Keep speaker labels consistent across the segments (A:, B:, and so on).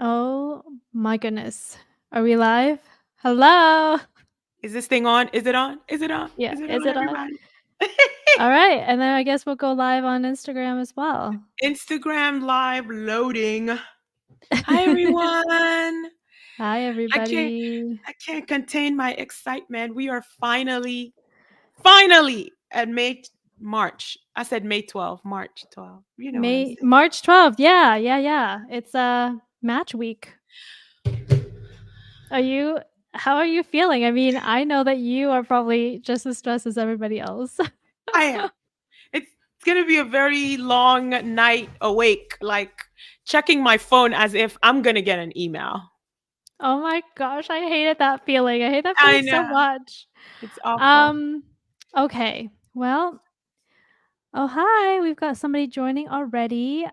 A: Oh my goodness. Are we live? Hello.
B: Is this thing on? Is it on? Is it on?
A: Yeah,
B: Is it
A: is
B: on,
A: it on?
B: everybody?
A: All right, and then I guess we'll go live on Instagram as well.
B: Instagram live loading. Hi everyone.
A: Hi,
B: I can't
A: everybody.
B: I can't contain my excitement. We are finally at March. I said May 12th, March 12th. You know what I'm saying.
A: March 12th. Yeah. It's match week. Are you How are you feeling? I mean, I know that you are probably just as stressed as everybody else.
B: I am. It's gonna be a very long night awake, like checking my phone as if I'm gonna get an email.
A: Oh my gosh, I hated that feeling. I hate that
B: I
A: feeling so
B: know.
A: much.
B: It's awful.
A: Um okay. Well, oh, hi. We've got somebody joining already.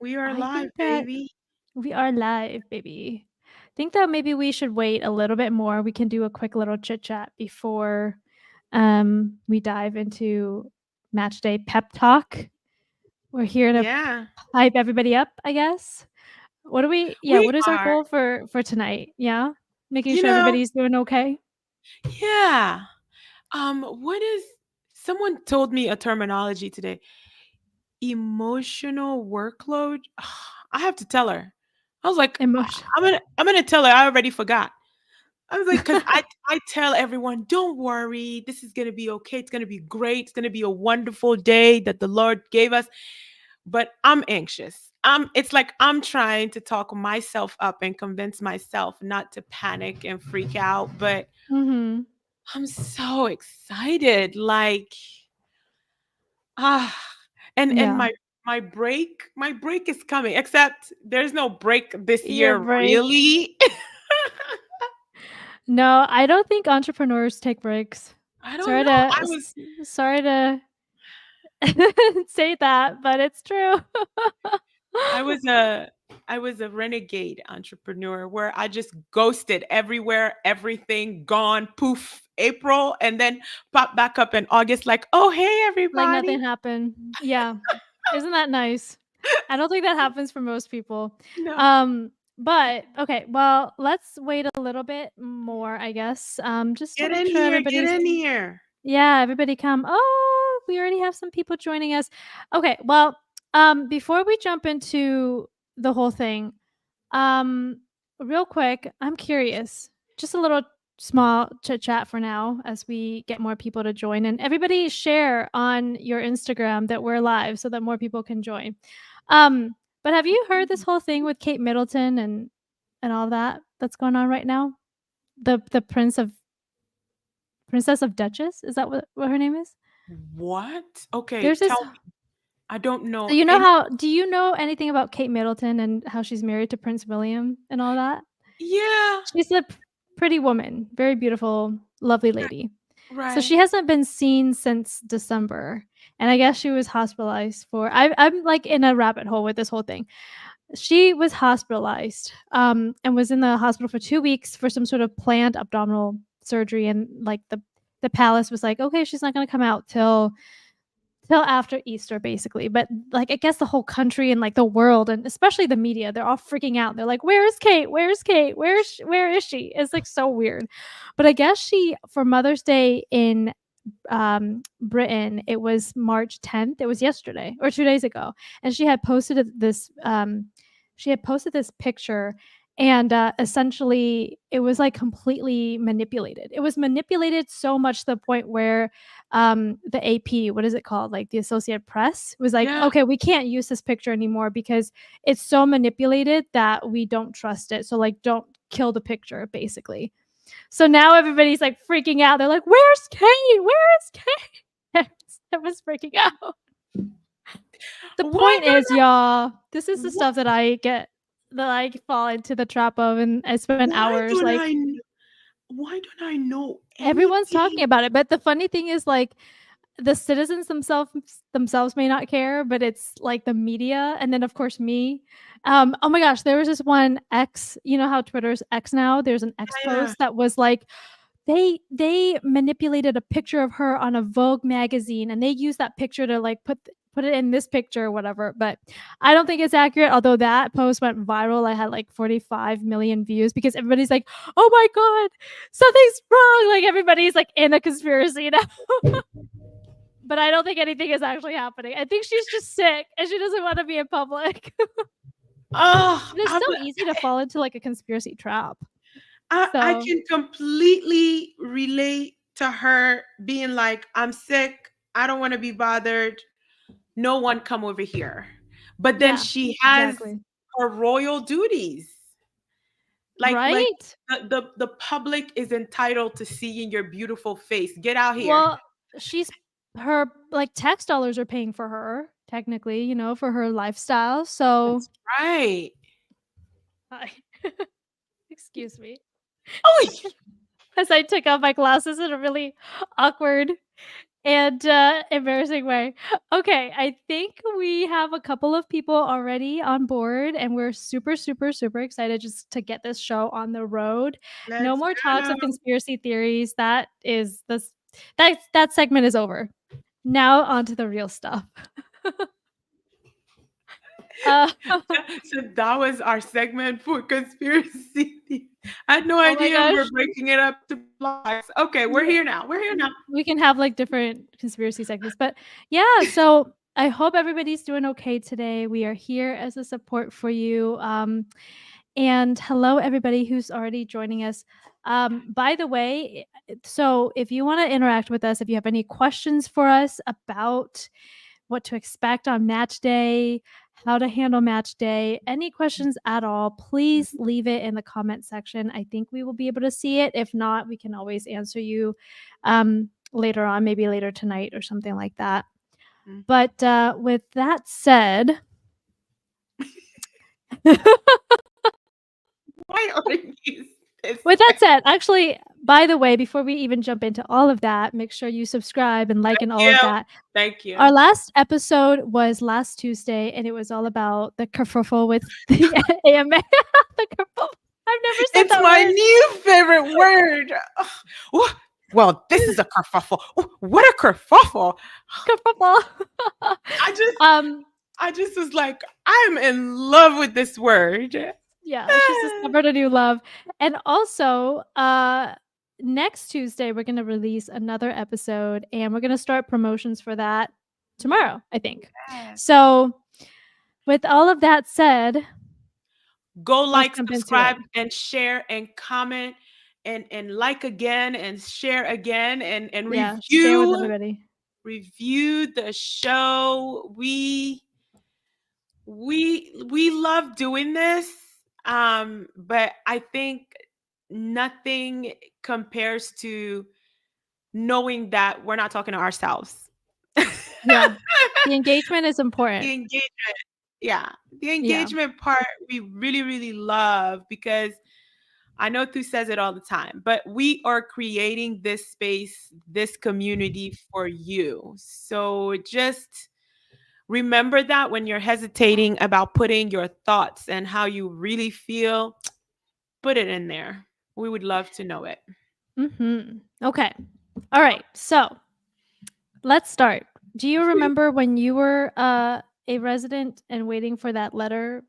B: We are
A: I
B: live,
A: think that
B: baby.
A: we are live, baby. I think that maybe we should wait a little bit more. We can do a quick little chit chat before we dive into match day pep talk. We're here to
B: Yeah.
A: hype everybody up, I guess.
B: We
A: What is our
B: are.
A: goal for tonight? Yeah? Making
B: You
A: sure
B: know,
A: everybody's doing okay?
B: yeah. What is someone told me a terminology today? Emotional workload. I have to tell her. I was like,
A: Emotion.
B: I'm gonna tell her. I already forgot. I was like, because I tell everyone, don't worry, this is gonna be okay. It's gonna be great. It's gonna be a wonderful day that the Lord gave us. But I'm anxious. It's like I'm trying to talk myself up and convince myself not to panic and freak out. But
A: Mhm.
B: I'm so excited. Like, ah, and
A: Yeah.
B: my break is coming. Except there's no break this
A: Your
B: year,
A: break.
B: really.
A: No, I don't think entrepreneurs take breaks.
B: I don't
A: Sorry
B: know.
A: to sorry to say that, but it's true.
B: I was a I was a renegade entrepreneur where I just ghosted everywhere, everything gone, poof, April, and then pop back up in August, like, oh hey
A: Like
B: everybody.
A: nothing happened. Yeah. Isn't that nice? I don't think that happens for most people.
B: No.
A: But okay, well, let's wait a little bit more, I guess. Just to
B: Get
A: make
B: in
A: sure
B: here, get
A: everybody's
B: in here.
A: yeah, everybody come. Oh, we already have some people joining us. Okay, well, before we jump into the whole thing, um, real quick, I'm curious. Just a little small chit chat for now as we get more people to join. And everybody share on your Instagram that we're live so that more people can join. Um, but have you heard this whole thing with Kate Middleton and all that that's going on right now? The Princess of Duchess? Is that what her name is?
B: What? Okay,
A: There's this
B: tell me. I don't
A: so
B: know
A: you know
B: any.
A: how do you know anything about Kate Middleton and how she's married to Prince William and all that?
B: Yeah.
A: She's a pretty woman, very beautiful, lovely lady. So she
B: Right.
A: hasn't been seen since December, and I guess she was hospitalized for I'm, like, in a rabbit hole with this whole thing. She was hospitalized, and was in the hospital for 2 weeks for some sort of planned abdominal surgery, and, like, the palace was like, "Okay, she's not gonna come out till after Easter, basically." But, like, I guess the whole country and, like, the world, and especially the media, they're all freaking out. They're like, "Where is Kate? Where is Kate? Where is she?" It's, like, so weird. But I guess she for Mother's Day in, Britain, it was March 10th. It was yesterday or 2 days ago, and she had posted this picture, and, essentially, it was, like, completely manipulated. It was manipulated so much to the point where the AP, what is it called? Like the Associated Press was like,
B: Yeah.
A: okay, we can't use this picture anymore because it's so manipulated that we don't trust it. So like, don't kill the picture, basically. So now everybody's like freaking out. They're like, "Where's Kate? Where is Kate?" I was freaking out. The
B: Why
A: point is,
B: don't
A: y'all, this is the
B: I?
A: stuff that I fall into the trap of, and I spend
B: Why
A: hours
B: don't
A: like
B: I? Why don't I know
A: everyone's talking
B: anything?
A: about it. But the funny thing is, like, the citizens themselves may not care, but it's like the media, and then of course me. Oh my gosh, there was this one X. You know how Twitter's X now? There's an X
B: Yeah.
A: post that was like they manipulated a picture of her on a Vogue magazine, and they used that picture to like put it in this picture or whatever. But I don't think it's accurate. Although that post went viral, I had like 45 million views because everybody's like, "Oh my god, something's wrong!" Like everybody's like in a conspiracy now. But I don't think anything is actually happening. I think she's just sick and she doesn't want to be in public.
B: Oh,
A: It's so easy to fall into like a conspiracy trap.
B: I
A: So
B: can completely relate to her being like, I'm sick. I don't want to be bothered. No one come over here. But then
A: yeah,
B: she has
A: exactly.
B: her royal duties. Like
A: Right?
B: the public is entitled to seeing your beautiful face. Get out here.
A: Well, she's her like tax dollars are paying for her technically, for her lifestyle. So
B: That's right.
A: hi. Excuse me.
B: Oh,
A: As I took off my glasses in a really awkward and embarrassing way. Okay, I think we have a couple of people already on board, and we're super, super, super excited just to get this show on the road. No
B: let's
A: more talks of
B: go.
A: conspiracy theories. That is this that segment is over. Now on to the real stuff. Uh,
B: So that was our segment for conspiracy. I had no
A: oh my
B: idea we were
A: gosh.
B: breaking it up to blocks. Okay, we're
A: Yeah.
B: here now. We're here now.
A: We can have like different conspiracy segments. But yeah, so I hope everybody's doing okay today. We are here as a support for you. And hello, everybody who's already joining us. By the way, so if you want to interact with us, if you have any questions for us about what to expect on match day, how to handle match day, any questions at all, please leave it in the comment section. I think we will be able to see it. If not, we can always answer you later on, maybe later tonight or something like that.
B: Mhm.
A: But with that said,
B: Why are you this
A: with that
B: way?
A: said, actually, by the way, before we even jump into all of that, make sure you subscribe and like and all of
B: You.
A: that.
B: Thank you.
A: Our last episode was last Tuesday, and it was all about the kerfuffle with the AMA. The kerfuffle. I've never said
B: It's
A: that
B: my
A: word.
B: new favorite word. Ugh. Well, this is a kerfuffle. What a kerfuffle.
A: Kerfuffle.
B: I just
A: um,
B: I just was like, I'm in love with this word.
A: yeah, she's discovered a new love. And also, next Tuesday we're gonna release another episode, and we're gonna start promotions for that tomorrow, I think.
B: Yes.
A: So, with all of that said,
B: Go
A: let's
B: like,
A: jump into it.
B: subscribe, and share and comment and like again and share again and
A: Yeah, share with
B: review
A: everybody.
B: the show. We love doing this. But I think nothing compares to knowing that we're not talking to ourselves.
A: Yeah. The engagement is
B: The
A: important.
B: engagement, yeah, the
A: Yeah.
B: engagement part we really, really love because I know Thu says it all the time, but we are creating this space, this community for you. So just remember that when you're hesitating about putting your thoughts and how you really feel, put it in there. We would love to know it.
A: Okay. All right. So, let's start. Do you remember when you were a resident and waiting for that letter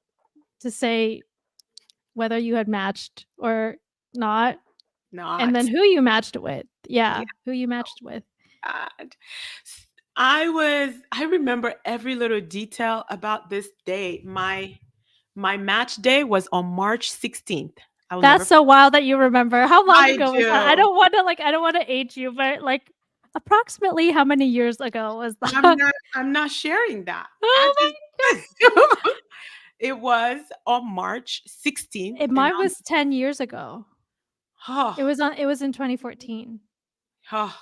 A: to say whether you had matched or not? And then
B: Not.
A: who you matched with?
B: Yeah.
A: Yeah, who you matched with.
B: God. I remember every little detail about this day. My match day was on March 16th. I will never
A: That's so wild that you remember. How long
B: I
A: ago was that?
B: do.
A: I don't want to age you, but like approximately how many years ago was that?
B: I'm not sharing that. I
A: Oh my god.
B: just it was on March 16th and
A: Mine was 10 years ago.
B: oh,
A: It was in 2014.
B: oh,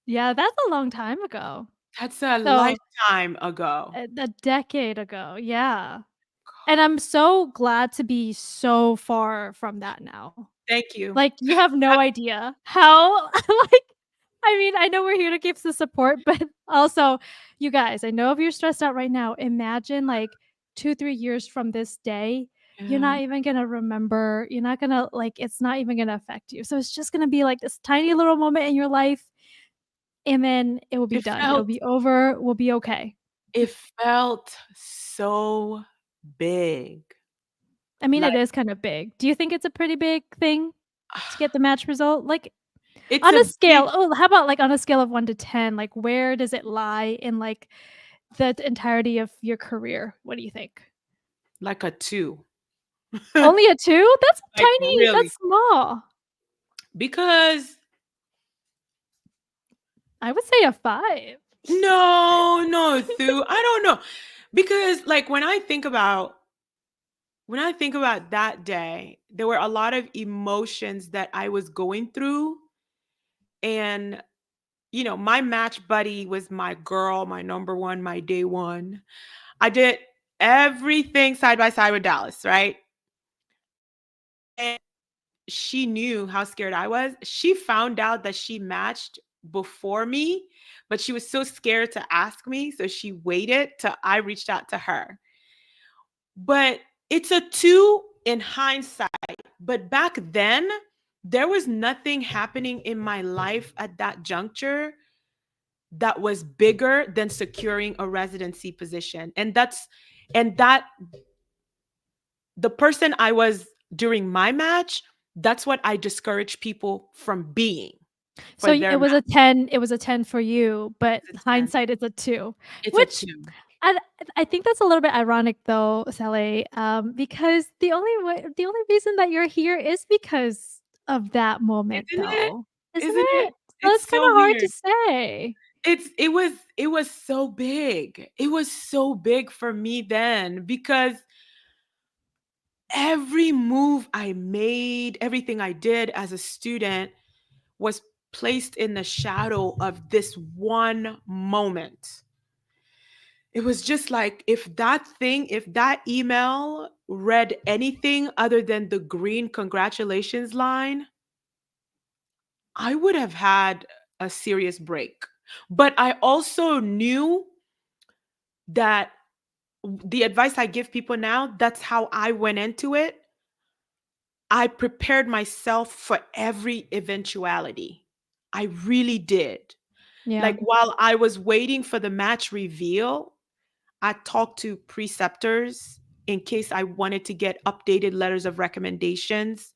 A: Yeah, that's a long time ago.
B: that's a
A: So,
B: lifetime ago.
A: a decade ago, yeah. And I'm so glad to be so far from that now.
B: Thank you.
A: Like, you have no idea how like, I mean, I know we're here to give the support, but also, you guys, I know if you're stressed out right now, imagine, like, 2, 3 years from this day, you're
B: Yeah.
A: not even gonna remember, you're not gonna like, it's not even gonna affect you. So, it's just gonna be, like, this tiny little moment in your life, and then it will be
B: It
A: done. It'll
B: felt
A: be over, we'll be okay.
B: It felt so big.
A: I mean,
B: Like,
A: it is kind of big. Do you think it's a pretty big thing to get the match result? Like,
B: it's
A: on
B: a
A: a
B: big,
A: scale how about, like, on a scale of 1 to 10, like, where does it lie in, like, the entirety of your career? What do you think?
B: like a 2.
A: Only a 2? That's
B: Like,
A: tiny,
B: really.
A: that's small.
B: Because
A: I would say a 5.
B: no, no, Thu, I don't know. Because, like, when I think about that day, there were a lot of emotions that I was going through, and, my match buddy was my girl, my number 1, my day 1. I did everything side by side with Dallas, right? And she knew how scared I was. She found out that she matched before me, but she was so scared to ask me, so she waited till I reached out to her. But it's a 2 in hindsight, but back then, there was nothing happening in my life at that juncture that was bigger than securing a residency position. And that the person I was during my match, that's what I discourage people from being
A: So
B: for
A: it
B: their
A: was
B: match.
A: a 10 it was a 10 for you, but
B: It's a 10.
A: hindsight is a 2,
B: It's a
A: which
B: 2.
A: I I think that's a little bit ironic though, Sally, because the only reason that you're here is because of that moment
B: Isn't it?
A: though, isn't
B: Isn't it?
A: it? So it's
B: It's
A: kinda
B: so
A: hard to
B: weird.
A: say.
B: It was so big. It was so big for me then because every move I made, everything I did as a student was placed in the shadow of this one moment. It was just like if that email read anything other than the green congratulations line, I would have had a serious break. But I also knew that the advice I give people now, that's how I went into it. I prepared myself for every eventuality. I really did.
A: Yeah.
B: Like while I was waiting for the match reveal, I talked to preceptors in case I wanted to get updated letters of recommendations.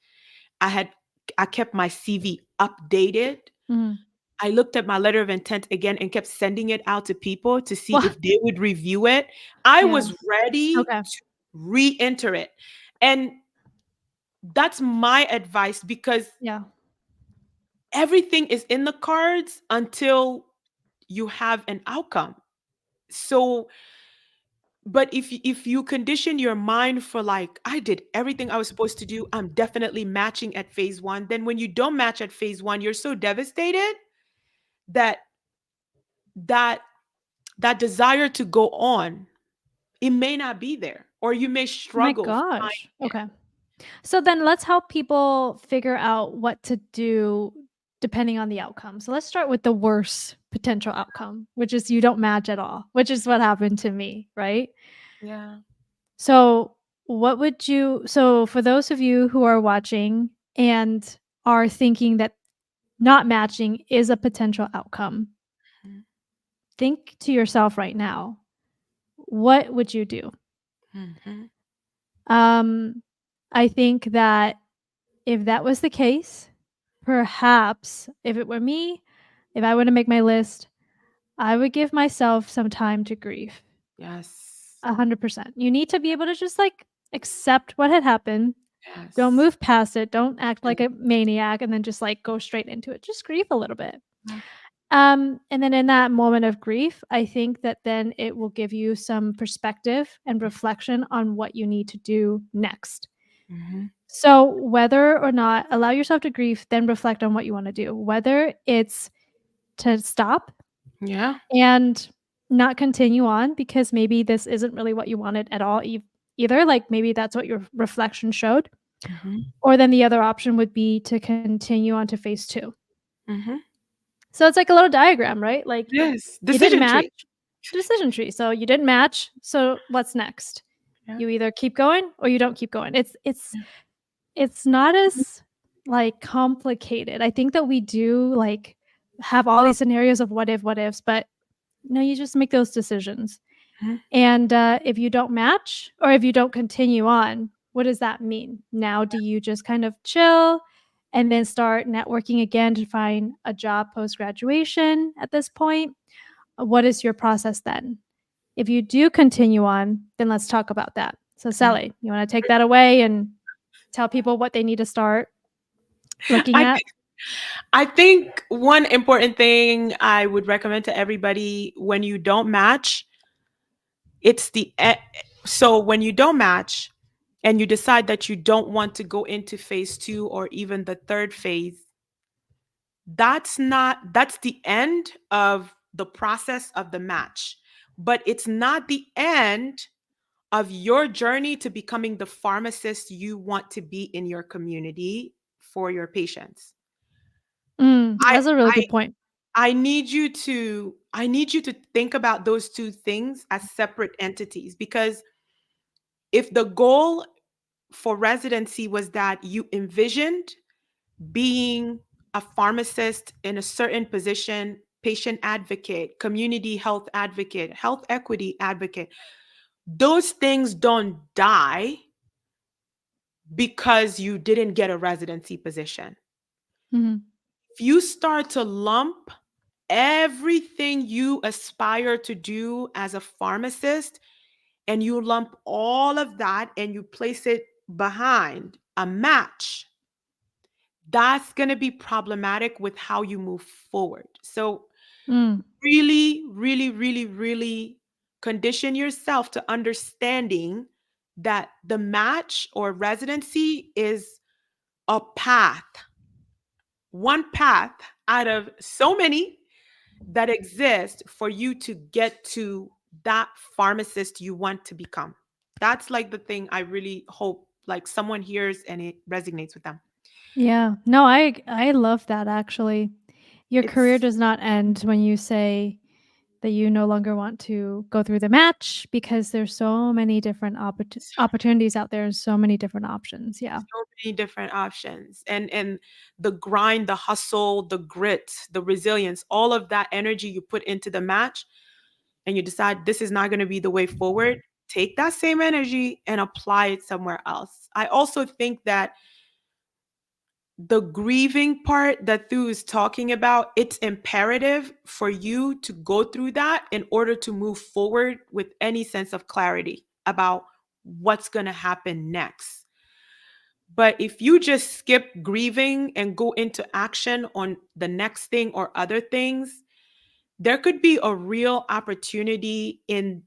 B: I had I kept my CV updated.
A: Mhm.
B: I looked at my letter of intent again and kept sending it out to people to see
A: Well,
B: if they would review it. I
A: yeah.
B: was ready
A: Okay.
B: to re-enter it. And that's my advice because
A: Yeah.
B: everything is in the cards until you have an outcome. So, but if you condition your mind for like I did everything I was supposed to do, I'm definitely matching at phase 1, then when you don't match at phase 1, you're so devastated that that that desire to go on, it may not be there or you may
A: My
B: struggle
A: gosh.
B: finding it.
A: Okay. So then let's help people figure out what to do depending on the outcome. So let's start with the worst potential outcome, which is you don't match at all, which is what happened to me, right?
B: Yeah.
A: So so for those of you who are watching and are thinking that not matching is a potential outcome,
B: Mhm.
A: think to yourself right now, what would you do?
B: Mhm.
A: Um I think that if that was the case, perhaps if it were me, if I were to make my list, I would give myself some time to grieve.
B: Yes.
A: 100%. You need to be able to just like accept what had happened. Don't
B: Yes.
A: move past it. Don't act
B: Yeah.
A: like a maniac and then just like go straight into it. Just grieve a little bit.
B: Yeah.
A: And then in that moment of grief, I think that then it will give you some perspective and reflection on what you need to do next.
B: Mhm.
A: So, whether or not allow yourself to grieve, then reflect on what you want to do. Whether it's to stop
B: Yeah.
A: and not continue on because maybe this isn't really what you wanted at all either, like maybe that's what your reflection showed,
B: Mhm.
A: or then the other option would be to continue on to phase 2.
B: Mhm.
A: So it's like a little diagram, right? Like
B: Yes.
A: you didn't
B: Decision
A: match,
B: tree.
A: decision tree. So you didn't match, so what's next?
B: Yeah.
A: You either keep going or you don't keep going. It's
B: Yeah.
A: It's not as, like, complicated. I think that we do, like, have all these scenarios of what if, what ifs, but, no, you just make those decisions.
B: Mhm.
A: And if you don't match or if you don't continue on, what does that mean? Now, do you just kind of chill and then start networking again to find a job post graduation at this point? What is your process then? If you do continue on, then let's talk about that. So,
B: Mhm.
A: Sally, you want to take that away and tell people what they need to start looking
B: I
A: at?
B: think I think one important thing I would recommend to everybody when you don't match, it's so when you don't match and you decide that you don't want to go into phase 2 or even the third phase, that's the end of the process of the match. But it's not the end of your journey to becoming the pharmacist you want to be in your community for your patients. I
A: That's a really
B: I
A: good point.
B: I need you to think about those two things as separate entities, because if the goal for residency was that you envisioned being a pharmacist in a certain position, patient advocate, community health advocate, health equity advocate, those things don't die because you didn't get a residency position.
A: Mhm.
B: If you start to lump everything you aspire to do as a pharmacist and you lump all of that and you place it behind a match, that's going to be problematic with how you move forward. So,
A: Mm,
B: really, really, really, really condition yourself to understanding that the match or residency is a path, one path out of so many that exist for you to get to that pharmacist you want to become. That's like the thing I really hope like someone hears and it resonates with them.
A: yeah. No, I love that actually. Your career
B: It's
A: does not end when you say that you no longer want to go through the match because there's so many different opportunities out there and so many different options. Yeah.
B: so many different options, and the grind, the hustle, the grit, the resilience, all of that energy you put into the match and you decide this is not going to be the way forward, take that same energy and apply it somewhere else. I also think that the grieving part that Thu is talking about, it's imperative for you to go through that in order to move forward with any sense of clarity about what's going to happen next. But if you just skip grieving and go into action on the next thing or other things, there could be a real opportunity in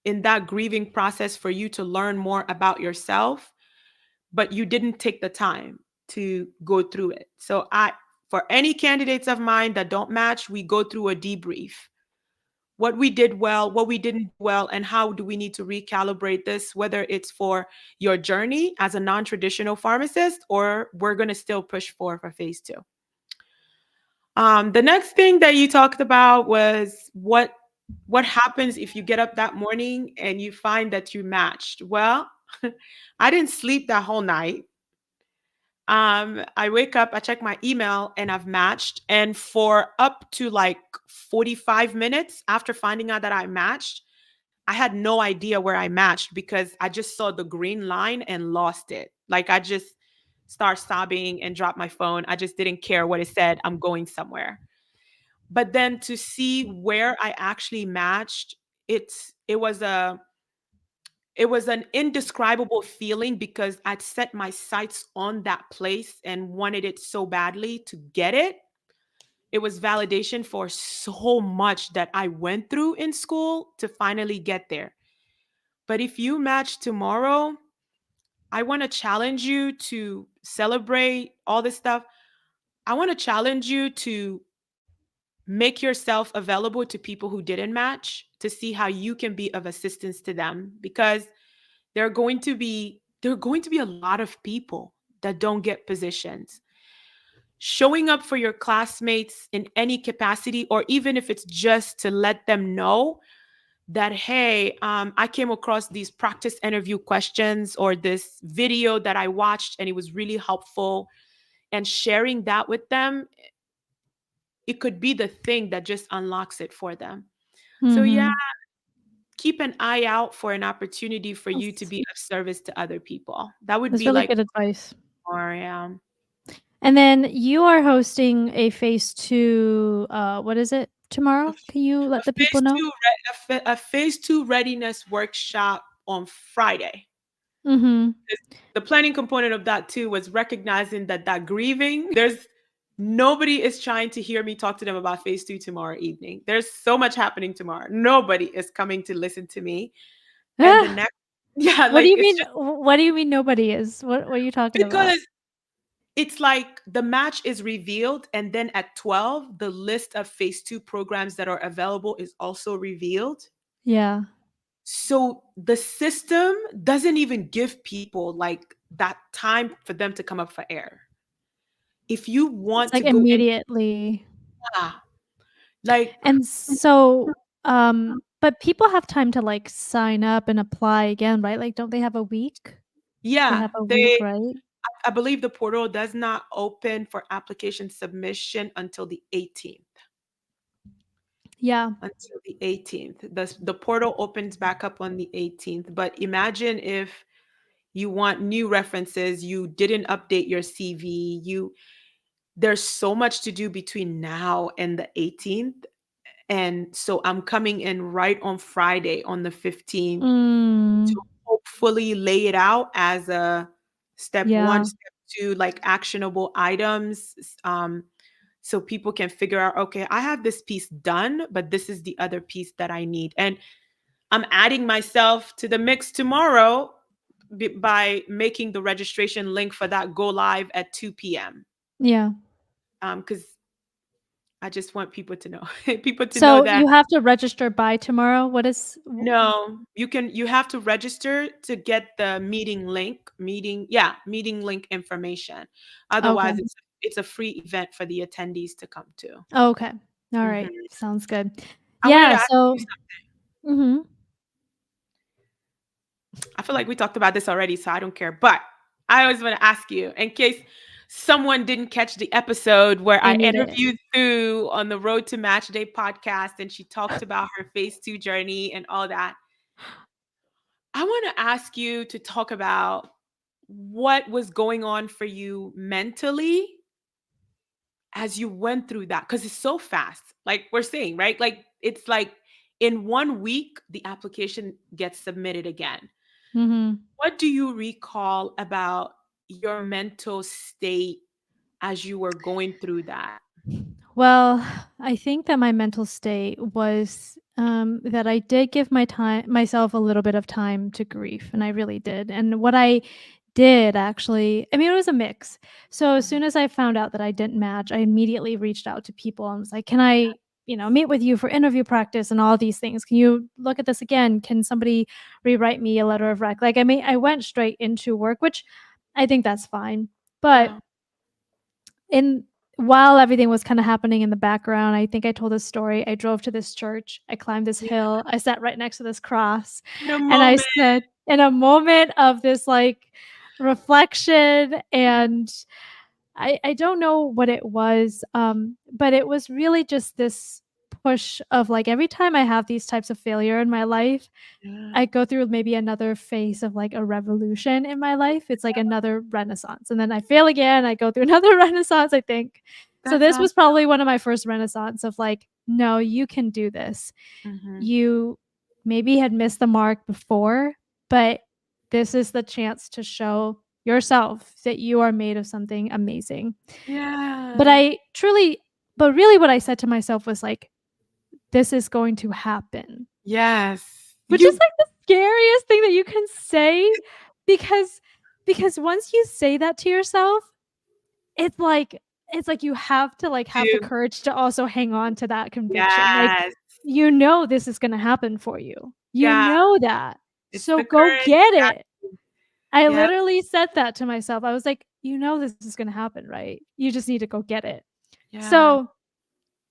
B: that grieving process for you to learn more about yourself, but you didn't take the time to go through it. So I for any candidates of mine that don't match, we go through a debrief. What we did well, what we didn't do well, and how do we need to recalibrate this, whether it's for your journey as a non-traditional pharmacist or we're going to still push for phase 2. The next thing that you talked about was what happens if you get up that morning and you find that you matched. Well, I didn't sleep that whole night. I wake up, I check my email, and I've matched. And for up to like 45 minutes after finding out that I matched, I had no idea where I matched because I just saw the green line and lost it. Like I just start sobbing and drop my phone. I just didn't care what it said. I'm going somewhere. But then to see where I actually matched, it was an indescribable feeling because I'd set my sights on that place and wanted it so badly to get it. It was validation for so much that I went through in school to finally get there. But if you match tomorrow, I want to challenge you to celebrate all this stuff. I want to challenge you to make yourself available to people who didn't match to see how you can be of assistance to them, because there are going to be a lot of people that don't get positions. Showing up for your classmates in any capacity, or even if it's just to let them know that, hey, I came across these practice interview questions or this video that I watched and it was really helpful, and sharing that with them, it could be the thing that just unlocks it for them. So, yeah,
A: Mhm.
B: keep an eye out for an opportunity for you to
A: That's
B: be of service to other people. That would
A: that's
B: be
A: really
B: like
A: good advice.
B: more,
A: And then you are hosting a phase 2, what is it,
B: a,
A: tomorrow?
B: f-
A: Can you
B: a
A: let the people
B: phase
A: know?
B: two, a phase two readiness workshop on Friday.
A: Mhm.
B: The planning component of that too was recognizing that grieving, there's nobody is trying to hear me talk to them about phase two tomorrow evening. There's so much happening tomorrow. Nobody is coming to listen to me. And the
A: Ah!
B: next, yeah,
A: What do
B: like
A: you
B: it's
A: mean
B: just
A: what do you mean nobody is? What are you talking about?
B: because it's like the match is revealed, and then at 12, the list of phase two programs that are available is also revealed.
A: Yeah.
B: So the system doesn't even give people like that time for them to come up for air. If you
A: It's
B: want to
A: like
B: go and
A: immediately.
B: like
A: And so, but people have time to, like, sign up and apply again, right? Like, don't they have a week? They
B: yeah,
A: have a week,
B: they
A: right?
B: I believe the portal does not open for application submission until the 18th.
A: Yeah.
B: Until the 18th. The portal opens back up on the 18th, but imagine if you want new references, you didn't update your CV, there's so much to do between now and the 18th. And so I'm coming in right on Friday on the 15th
A: Mm.
B: to hopefully lay it out as a step one,
A: Yeah.
B: step two, like actionable items. So people can figure out, okay, I have this piece done, but this is the other piece that I need. And I'm adding myself to the mix tomorrow by making the registration link for that go live at 2 p.m.
A: Yeah.
B: Because I just want people to know, people to know
A: So
B: that
A: you have to register by tomorrow? What is w
B: no, you have to register to get the meeting link information.
A: Okay.
B: Otherwise, it's a free event for the attendees to come to.
A: Okay. Alright.
B: Mhm.
A: Sounds good.
B: I wanted to
A: Yeah,
B: ask you
A: so
B: something.
A: mhm.
B: I feel like we talked about this already, so I don't care. But I always want to ask you, in case someone didn't catch the episode where
A: They
B: I
A: need it.
B: interviewed Sue on the Road to Match Day podcast, and she talked about her phase two journey and all that. I want to ask you to talk about what was going on for you mentally as you went through that, because it's so fast. Like we're saying, right? Like it's like in 1 week, the application gets submitted again.
A: Mhm.
B: What do you recall about your mental state as you were going through that?
A: Well, I think that my mental state was, that I did give myself a little bit of time to grieve, and I really did. And what I did actually, I mean, it was a mix. So as
B: Mhm.
A: soon as I found out that I didn't match, I immediately reached out to people and was like, "Can I, meet with you for interview practice and all these things? Can you look at this again? Can somebody rewrite me a letter of rec?" Like, I went straight into work, which I think that's fine. But
B: Yeah.
A: in while everything was kinda happening in the background, I think I told this story, I drove to this church, I climbed this
B: Yeah.
A: hill, I sat right next to this cross,
B: In a
A: and I
B: moment.
A: said in a moment of this, like, reflection, and I don't know what it was, but it was really just this push of, like, every time I have these types of failure in my life,
B: Yeah.
A: I go through maybe another phase of, like, a revolution in my life. It's like another renaissance, and then I fail again, I go through another renaissance, I think. So
B: That's
A: this
B: awesome.
A: was probably one of my first renaissance of, like, "No, you can do this."
B: Mhm.
A: You maybe had missed the mark before, but this is the chance to show yourself that you are made of something amazing. But
B: Yeah.
A: I truly but really what I said to myself was like, "This is going to happen."
B: Yes.
A: Which is
B: You
A: like the scariest thing that you can say because once you say that to yourself, it's like you have to, like, have the
B: do.
A: courage to also hang on to that conviction, like,
B: Yes.
A: this is gonna happen for you. You
B: Yeah.
A: know that.
B: It's
A: So
B: the
A: go
B: courage.
A: get it. I
B: Yep.
A: literally said that to myself. I was like, "You know this is gonna happen, right? You just need to go get it."
B: Yeah.
A: So,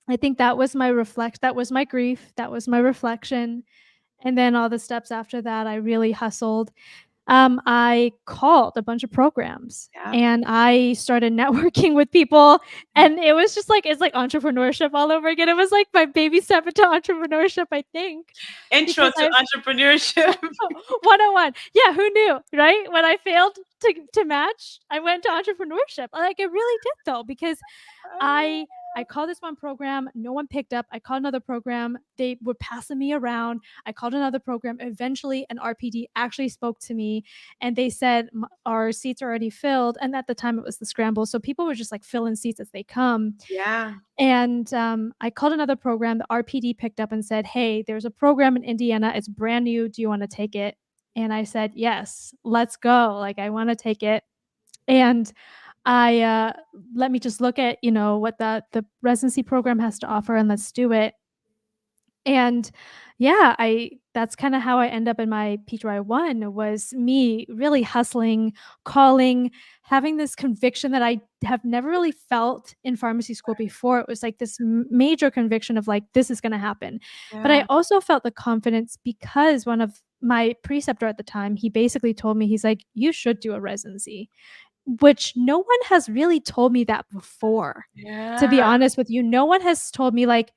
A: I think that was my grief, that was my reflection, and then all the steps after that, I really hustled. I called a bunch of programs
B: Yeah.
A: and I started networking with people, and it was just like it's like entrepreneurship all over again. It was like my baby step into entrepreneurship, I think,
B: Intro
A: because
B: to
A: I
B: entrepreneurship.
A: 101. Yeah, who knew, right? When I failed to match, I went to entrepreneurship. Like, it really did though, because I I called this one program, no one picked up. I called another program, they were passing me around. I called another program. Eventually, an RPD actually spoke to me, and they said, "Our seats are already filled." And at the time, it was the scramble, so people were just like filling seats as they come.
B: Yeah.
A: And I called another program. The RPD picked up and said, "Hey, there's a program in Indiana. It's brand new. Do you want to take it?" And I said, "Yes, let's go. Like, I want to take it." And I let me just look at what the residency program has to offer, and let's do it. And yeah, I that's kind of how I end up in my PGY1, was me really hustling, calling, having this conviction that I have never really felt in pharmacy school before. It was like this major conviction of like, this is going to happen. But I
B: Yeah.
A: also felt the confidence because one of my preceptor at the time, he basically told me, he's like, you should do a residency, which no one has really told me that before. To be
B: Yeah.
A: honest with you, no one has told me like,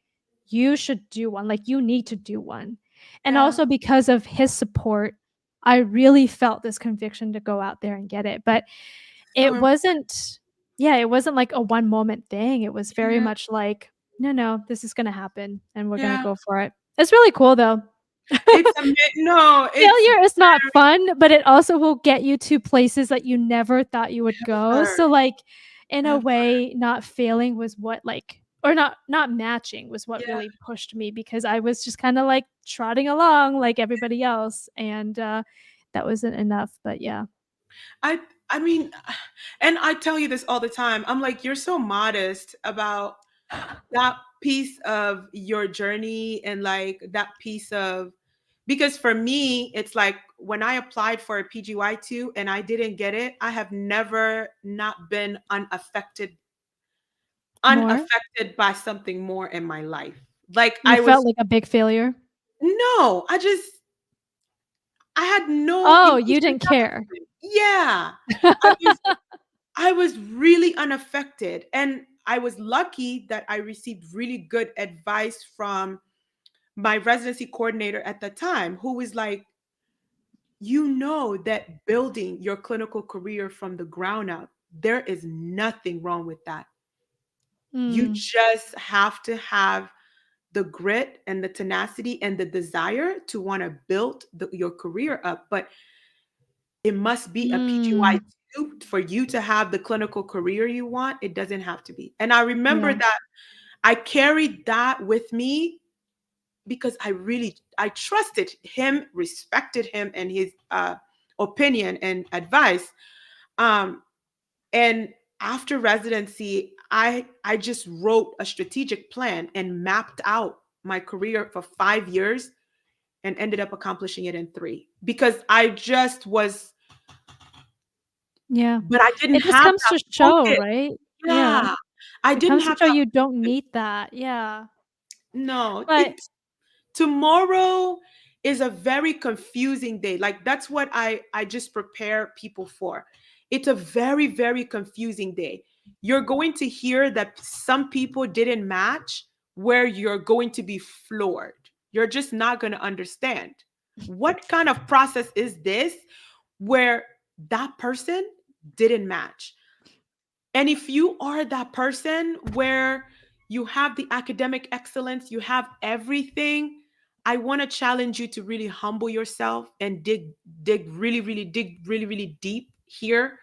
A: you should do one, like you need to do one. And
B: Yeah.
A: also because of his support, I really felt this conviction to go out there and get it. But
B: So
A: it wasn't, yeah, it wasn't like a one moment thing. It was very
B: yeah.
A: much like, no, no, this is going to happen and we're going to
B: Yeah.
A: go for it. It's really cool though.
B: No, it's
A: Failure is not fun, but it also will get you to places that you never thought you would go.
B: ever,
A: So like, in a
B: ever.
A: way, not failing was what like, or not matching was what
B: Yeah.
A: really pushed me, because I was just kind of like trotting along like everybody else, and that wasn't enough. But yeah.
B: I I mean, and I tell you this all the time. I'm like, you're so modest about that piece of your journey and like that piece of, because for me, it's like when I applied for a PGY2 and I didn't get it, I have never not been
A: More?
B: unaffected by something more in my life. Like
A: You
B: I was
A: felt like a big failure?
B: no, I had no
A: Oh, you
B: emotions
A: didn't care.
B: after it. Yeah. I was I was really unaffected, and I was lucky that I received really good advice from my residency coordinator at the time, who was like, "You know that building your clinical career from the ground up, there is nothing wrong with that. You
A: Mm,
B: just have to have the grit and the tenacity and the desire to want to build your career up. But it must be a
A: mm,
B: PGY2 for you to have the clinical career you want. It doesn't have to be." And I remember
A: yeah.
B: that I carried that with me because I trusted him, respected him and his opinion and advice. Um, and after residency, I just wrote a strategic plan and mapped out my career for 5 years and ended up accomplishing it in 3 because I just was,
A: Yeah.
B: but I didn't
A: It just
B: have
A: comes
B: that
A: to show,
B: focus.
A: right? Yeah.
B: Yeah. I
A: It
B: didn't
A: comes to
B: have
A: show
B: that
A: you don't
B: focus.
A: need that. Yeah.
B: No,
A: But
B: tomorrow is a very confusing day. Like that's what I just prepare people for. It's a very very confusing day. You're going to hear that some people didn't match, where you're going to be floored. You're just not going to understand. What kind of process is this where that person didn't match? And if you are that person where you have the academic excellence, you have everything, I want to challenge you to really humble yourself and dig really, really deep here.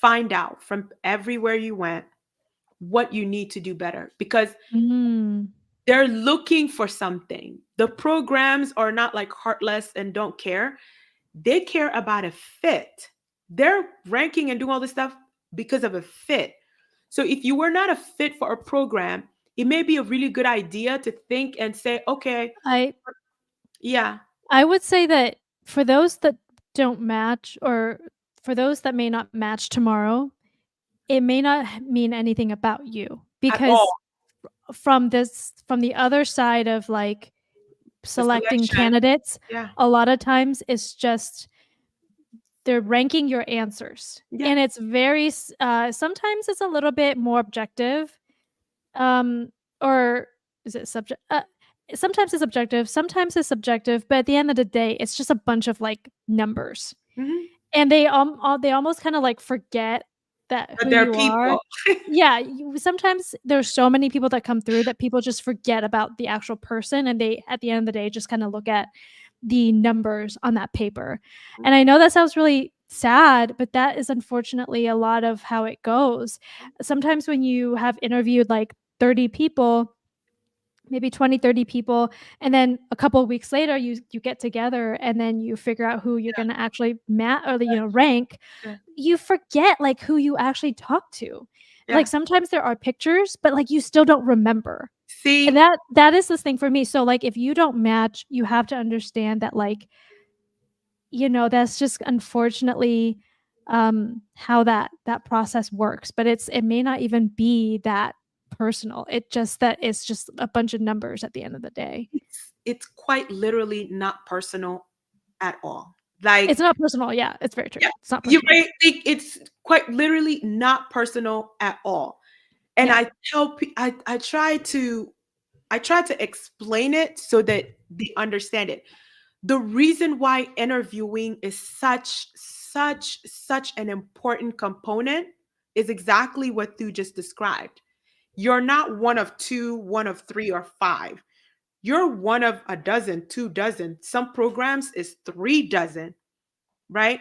B: Find out from everywhere you went what you need to do better because
A: mm,
B: they're looking for something. The programs are not like heartless and don't care. They care about a fit. They're ranking and doing all this stuff because of a fit. So if you were not a fit for a program, it may be a really good idea to think and say, okay,
A: I
B: yeah,
A: I would say that for those that don't match, or for those that may not match tomorrow, it may not mean anything about you,
B: at all.
A: because from the other side of like
B: The
A: selecting
B: selection.
A: candidates,
B: Yeah.
A: a lot of times it's just they're ranking your answers,
B: Yeah.
A: and it's very sometimes it's a little bit more objective, um, or is it subject? Sometimes it's objective, sometimes it's subjective, but at the end of the day, it's just a bunch of like numbers,
B: Mhm.
A: and they almost kind of like forget that
B: But
A: who
B: there are
A: you are.
B: people.
A: Yeah, sometimes there's so many people that come through that people just forget about the actual person, and they at the end of the day just kind of look at the numbers on that paper. And I know that sounds really sad, but that is unfortunately a lot of how it goes. Sometimes when you have interviewed like 30 people, maybe 20, 30 people, and then a couple of weeks later you get together and then you figure out who you're going to actually or rank,
B: Yeah.
A: you forget like who you actually talked to. Like
B: Yeah.
A: sometimes there are pictures, but like you still don't remember. And
B: See,
A: that is this thing for me. So like if you don't match, you have to understand that like, that's just unfortunately how that process works. But it may not even be that personal. It's just a bunch of numbers at the end of the day.
B: it's quite literally not personal at all. Like,
A: It's not personal. Yeah, it's very true.
B: yeah,
A: It's not
B: you
A: personal.
B: right? It's quite literally not personal at all. And
A: Yeah.
B: I tell I try to explain it so that they understand it. The reason why interviewing is such an important component is exactly what you just described. You're not one of two, one of three, or five. You're one of a dozen, 2 dozen. Some programs is 3 dozen, right?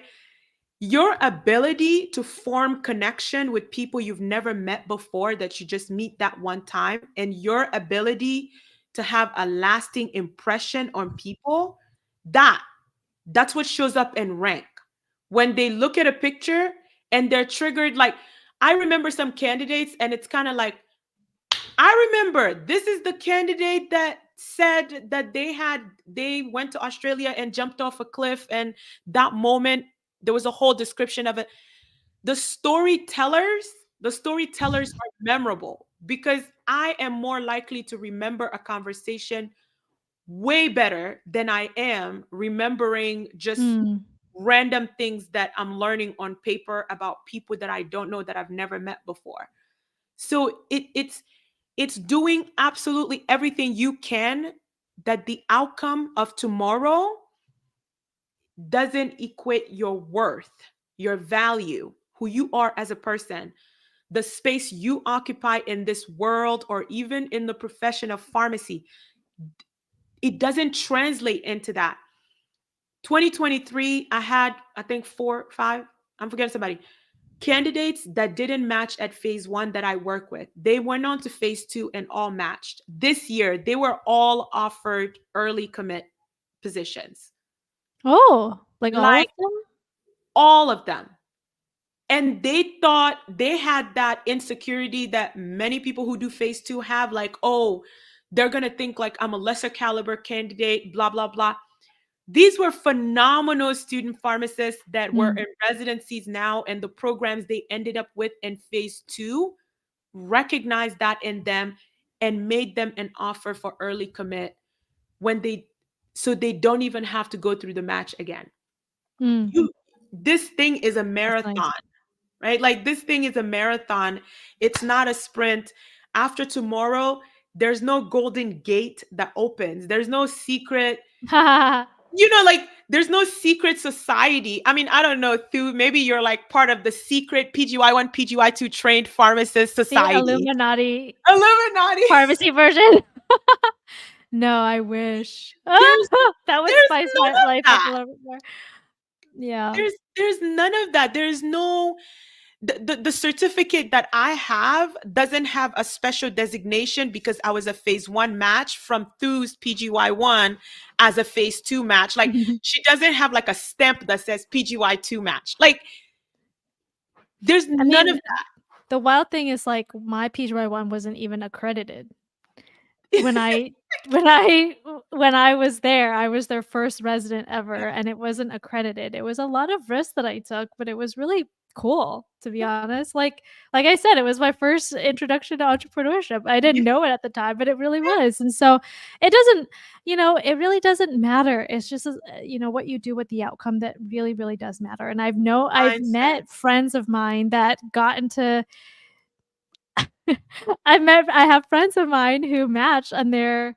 B: Your ability to form connection with people you've never met before that you just meet that one time, and your ability to have a lasting impression on people, that that's what shows up in rank. When they look at a picture and they're triggered, like I remember some candidates, and it's kind of like, I remember this is the candidate that said that they went to Australia and jumped off a cliff, and that moment there was a whole description of it. The storytellers, the storytellers are memorable because I am more likely to remember a conversation way better than I am remembering just
A: Mm.
B: random things that I'm learning on paper about people that I don't know that I've never met before. So it's doing absolutely everything you can that the outcome of tomorrow doesn't equate your worth, your value, who you are as a person, the space you occupy in this world, or even in the profession of pharmacy. It doesn't translate into that. 2023, I had, I think, 4, 5, I'm forgetting somebody, candidates that didn't match at phase one that I work with. They went on to phase two and all matched. This year, they were all offered early commit positions,
A: Oh, like all of
B: like
A: them?
B: all of them. And they thought they had that insecurity that many people who do phase two have, like, oh, they're going to think like I'm a lesser caliber candidate, blah, blah, blah. These were phenomenal student pharmacists that were
A: Mm.
B: in residencies now, and the programs they ended up with in phase two recognized that in them and made them an offer for early commit when they so they don't even have to go through the match again.
A: Mm.
B: You This thing is a
A: That's nice.
B: marathon, right? Like this thing is a marathon. It's not a sprint. After tomorrow, there's no golden gate that opens. There's no secret, like there's no secret society. I mean, I don't know, Thu, maybe you're like part of the secret PGY1, PGY2 trained pharmacist
A: The
B: society.
A: Illuminati
B: Illuminati.
A: pharmacy version. No, I wish.
B: There's
A: That would
B: there's
A: spice
B: none
A: my
B: of
A: life up a
B: that.
A: little bit more. Yeah.
B: There's none of that. There's no the certificate that I have doesn't have a special designation because I was a phase one match from Thu's PGY1 as a phase two match. Like she doesn't have like a stamp that says PGY2 match. Like there's
A: I
B: none of
A: mean,
B: that.
A: the wild thing is, like, my PGY1 wasn't even accredited. when I when I when I was there, I was their first resident
B: Yeah,
A: ever, and it wasn't accredited. It was a lot of risks that I took, but it was really cool, to be
B: yeah,
A: honest. Like I said, it was my first introduction to entrepreneurship. I didn't
B: yeah,
A: know it at the time, but it really was. And so it doesn't, it really doesn't matter. It's just what you do with the outcome that really, really does matter. And I've
B: mindset.
A: met friends of mine that got into I have friends of mine who match on their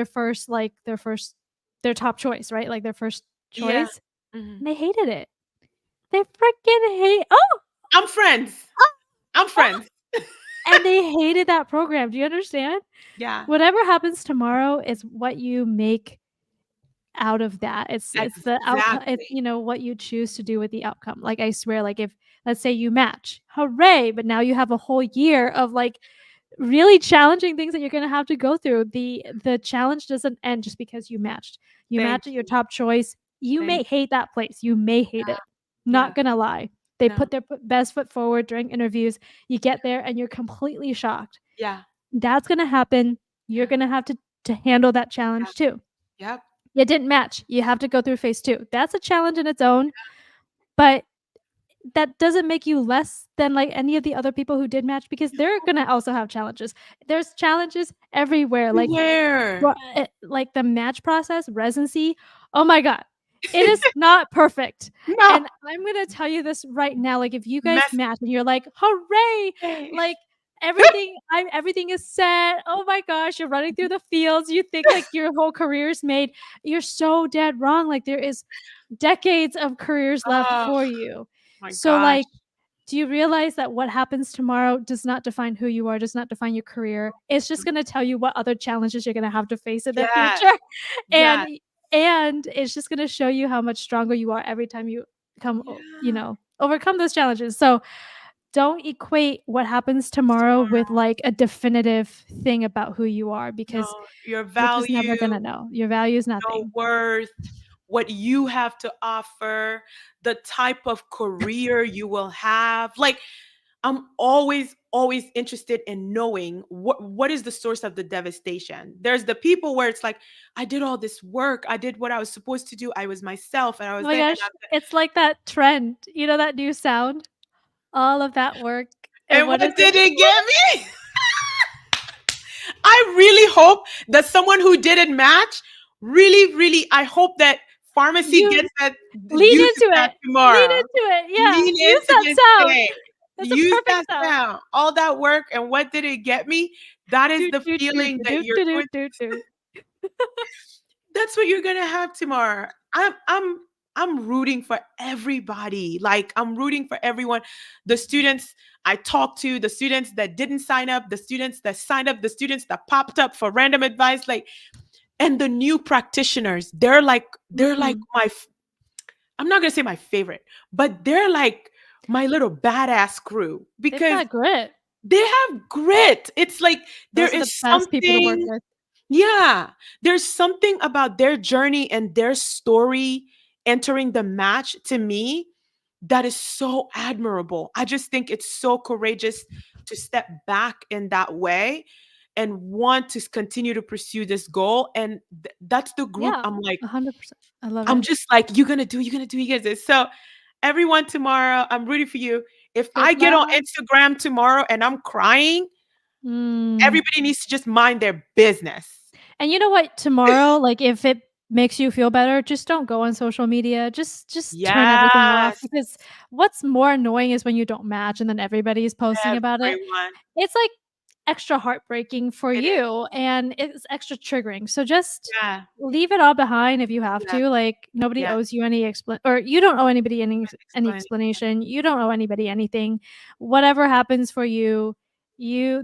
A: first their top choice, right? Like their first
B: Yeah.
A: choice,
B: Mhm.
A: and they hated it. They freaking hate oh,
B: I'm friends.
A: oh,
B: I'm
A: oh,
B: friends.
A: and they hated that program. Do you understand?
B: Yeah,
A: Whatever happens tomorrow is what you make out of that. It's the outcome. It's
B: exactly.
A: what you choose to do with the outcome. Like I swear, like if let's say you match, hooray! But now you have a whole year of like really challenging things that you're gonna have to go through. The challenge doesn't end just because you matched. You
B: Thank
A: match at your
B: you.
A: top choice. You
B: Thank
A: may hate that place. You may hate it.
B: Yeah.
A: Not gonna lie. They
B: No.
A: put their best foot forward during interviews. You get there and you're completely shocked.
B: Yeah.
A: That's gonna happen. You're
B: Yeah.
A: gonna have to handle that
B: Yeah.
A: challenge too.
B: Yep.
A: It didn't match. You have to go through phase two. That's a challenge in its own, but that doesn't make you less than like any of the other people who did match because they're gonna also have challenges. There's challenges everywhere.
B: Everywhere.
A: Like the match process, residency. Oh my god, it is not perfect.
B: No.
A: And I'm gonna tell you this right now. Like if you guys
B: Mess.
A: match and you're like, hooray! Like everything is set. Oh my gosh, you're running through the fields. You think like your whole career is made. You're so dead wrong. Like there is decades of careers left
B: Oh
A: for you.
B: my
A: So
B: gosh.
A: like do you realize that what happens tomorrow does not define who you are, does not define your career? It's just gonna tell you what other challenges you're gonna have to face in the
B: Yes.
A: future. And
B: Yes.
A: and it's just gonna show you how much stronger you are every time you
B: Yeah.
A: overcome those challenges. So don't equate what happens tomorrow with
B: Tomorrow.
A: like a definitive thing about who you are
B: No.
A: because
B: Your
A: you're just never
B: value,
A: gonna know. Your value is
B: your
A: nothing.
B: worth, what you have to offer, the type of career you will have. Like, I'm always interested in knowing what is the source of the devastation. There's the people where it's like, I did all this work, I did what I was supposed to do, I was myself, and I
A: Oh
B: was
A: my
B: there, and
A: gosh, it's like that trend. You know that new sound? All of that work, and what is
B: what did
A: it?
B: it get me? I really hope that someone who didn't match, really, I hope that pharmacy
A: You
B: gets that,
A: lean
B: uses
A: into
B: that
A: it. Lean
B: tomorrow.
A: into it. Yeah,
B: Lean
A: use
B: into
A: that
B: this
A: sound.
B: thing.
A: That's a
B: Use
A: perfect
B: that
A: sound.
B: sound. All that work, and what did it get me? That is
A: Doot,
B: the
A: doot, doot,
B: feeling
A: doot,
B: that
A: doot,
B: you're
A: doot,
B: going.
A: doot, doot.
B: That's what you're gonna have tomorrow. I'm rooting for everybody. Like, I'm rooting for everyone. The students I talked to, the students that didn't sign up, the students that signed up, the students that popped up for random advice, like, and the new practitioners. They're like
A: Mm,
B: I'm not gonna say my favorite, but they're like my little badass crew
A: they've
B: because
A: got grit.
B: they have grit. It's like there
A: Those are the
B: is
A: best people to work
B: something.
A: with.
B: Yeah, there's something about their journey and their story entering the match to me that is so admirable. I just think it's so courageous to step back in that way and want to continue to pursue this goal. And that's the group
A: Yeah,
B: I'm like,
A: 100%. I love
B: I'm
A: it.
B: just like, you're gonna do this. So everyone tomorrow, I'm rooting for you. If
A: Good
B: I get on
A: luck.
B: Instagram tomorrow and I'm crying,
A: Mm.
B: everybody needs to just mind their business.
A: And you know what? Tomorrow, like if it makes you feel better, just don't go on social media. Just turn everything off
B: Yes.
A: because what's more annoying is when you don't match and then everybody's posting about it.
B: Everyone.
A: It's like extra heartbreaking for
B: It is.
A: you and it's extra triggering. So just
B: Yeah.
A: leave it all behind if you have
B: Yeah.
A: to. Like nobody
B: Yeah.
A: owes you any or you don't owe anybody any
B: Explain.
A: explanation. You don't owe anybody anything. Whatever happens for you,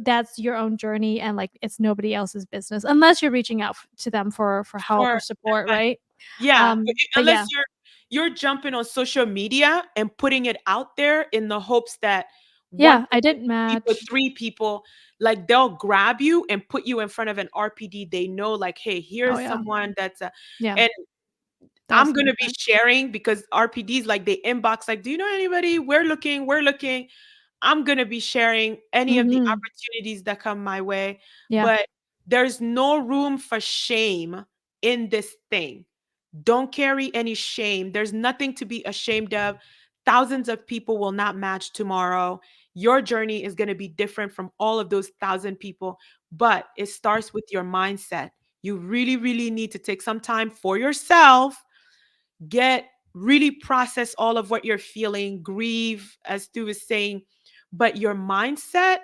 A: that's your own journey and like it's nobody else's business unless you're reaching out to them for help or
B: For
A: support,
B: advice.
A: right?
B: Yeah.
A: But
B: Unless
A: yeah.
B: you're jumping on social media and putting it out there in the hopes that one
A: Yeah, I
B: person,
A: didn't
B: two people,
A: match.
B: three people, like they'll grab you and put you in front of an RPD. They know, like, hey,
A: Oh
B: here's
A: yeah.
B: someone that's a,
A: Yeah,
B: and I'm gonna be
A: 1000%.
B: sharing because RPDs, like, they inbox, like, do you know anybody? We're looking. I'm gonna be sharing any of the
A: Mhm.
B: opportunities that come my way.
A: Yeah.
B: But There's no room for shame in this thing. Don't carry any shame. There's nothing to be ashamed of. Thousands of people will not match tomorrow. Your journey is going to be different from all of those thousand people, but it starts with your mindset. You really, really need to take some time for yourself, get really process all of what you're feeling, grieve, as Stu was saying, but your mindset,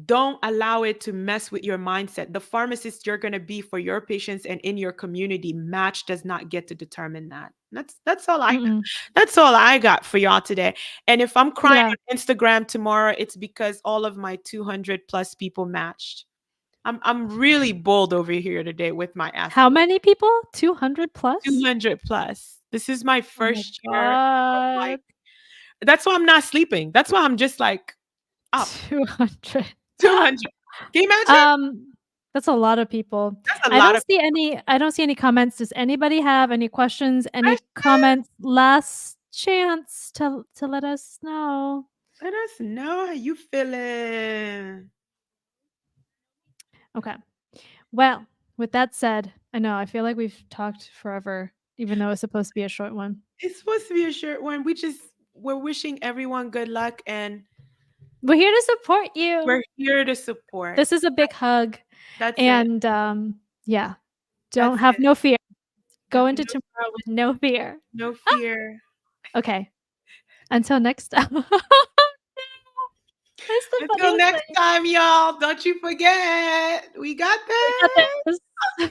B: don't allow it to mess with your mindset. The pharmacist you're going to be for your patients and in your community, match does not get to determine that. That's all I
A: Mm-mm.
B: that's all I got for y'all today. And if I'm crying
A: Yeah.
B: on Instagram tomorrow, it's because all of my 200 plus people matched. I'm really bold over here today with my
A: How
B: aspirations.
A: many people? 200 plus?
B: 200 plus. This is my
A: Oh my
B: first year of like,
A: god.
B: that's why I'm not sleeping. That's why I'm just like up.
A: 200.
B: 200. Can you imagine?
A: Um, that's a lot of people.
B: That's a lot of
A: I don't see any comments. Does anybody have any questions, any
B: questions.
A: comments? Last chance to let us know.
B: Let us know how you feeling.
A: Okay. Well, with that said, I know I feel like we've talked forever, even though it's supposed to be a short one.
B: It's supposed to be a short one. We're wishing everyone good luck and
A: We're here to support you.
B: we're here to support.
A: This is a big hug.
B: That's it.
A: And yeah, don't
B: That's
A: have
B: it.
A: no fear. Go
B: Have
A: into tomorrow with no fear.
B: no fear.
A: Okay. Until next time. It's the
B: Until
A: funniest
B: next
A: thing.
B: time, y'all. Don't you forget. We got
A: We got
B: this.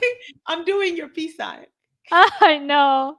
A: this.
B: I'm doing your peace sign.
A: I know.